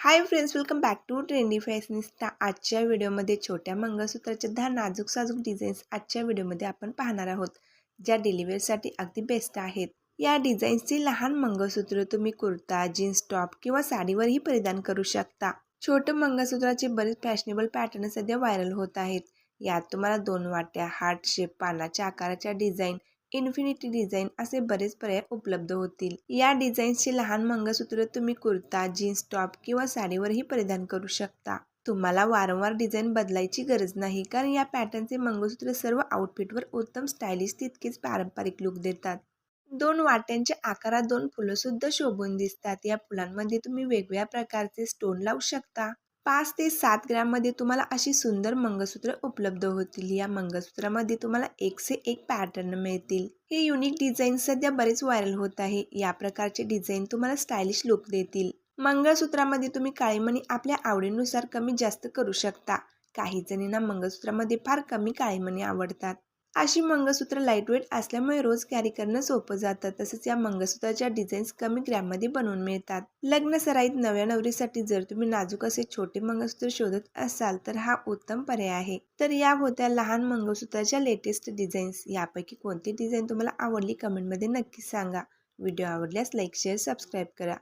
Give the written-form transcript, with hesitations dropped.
High friends, welcome back to trendy fashionista. आजच्या व्हिडिओमध्ये छोट्या मंगळसूत्राच्या 10 नाजूक साजूक डिझाईन्स आजच्या व्हिडिओमध्ये आपण पाहणार आहोत, ज्या डेलिव्हरीसाठी अगदी बेस्ट आहेत। या डिझाईन्सची लहान मंगळसूत्र तुम्ही कुर्ता, जीन्स टॉप किंवा साडीवरही परिधान करू शकता। छोटे मंगळसूत्राचे बरेच फॅशनेबल पॅटर्न सध्या व्हायरल होत आहेत। यात तुम्हाला 2 वाट्या, हार्ट शेप, पानाच्या आकाराच्या डिझाईन, इन्फिनिटी डिझाईन असे बरेच पर्याय उपलब्ध होतील। या डिझाईन्सचे लहान मंगळसूत्र तुम्ही कुर्ता, जीन्स टॉप किंवा साडीवरही परिधान करू शकता। तुम्हाला वारंवार डिझाईन बदलायची गरज नाही, कारण या पॅटर्नचे मंगळसूत्र सर्व आउटफिटवर उत्तम स्टायलिश तितकेच पारंपरिक लुक देतात। 2 वाट्यांच्या आकारात 2 फुलं सुद्धा शोभून दिसतात। या फुलांमध्ये तुम्ही वेगवेगळ्या प्रकारचे स्टोन लावू शकता। 5 ते 7 ग्रॅममध्ये तुम्हाला अशी सुंदर मंगळसूत्र उपलब्ध होतील। या मंगळसूत्रामध्ये तुम्हाला एक से एक पॅटर्न मिळतील। हे युनिक डिझाईन सध्या बरेच व्हायरल होत आहे। या प्रकारचे डिझाईन तुम्हाला स्टायलिश लुक देतील। मंगळसूत्रामध्ये तुम्ही काळे मणी आपल्या आवडीनुसार कमी जास्त करू शकता। काही जणींना मंगळसूत्रामध्ये फार कमी काळे मणी आवडतात। अशी मंगळसूत्र लाईटवेट असल्यामुळे रोज कॅरी करणं सोपं जातं। तसंच या मंगळसूत्राच्या डिझाईन्स कमी ग्रॅममध्ये बनवून मिळतात। लग्न सराईत नव्या नवरीसाठी जर तुम्ही नाजूक असे छोटे मंगळसूत्र शोधत असाल तर हा उत्तम पर्याय आहे। तर या होत्या लहान मंगळसूत्राच्या लेटेस्ट डिझाईन्स। यापैकी कोणती डिझाईन तुम्हाला आवडली कमेंटमध्ये नक्की सांगा। व्हिडिओ आवडल्यास लाईक, शेअर, सबस्क्राईब करा।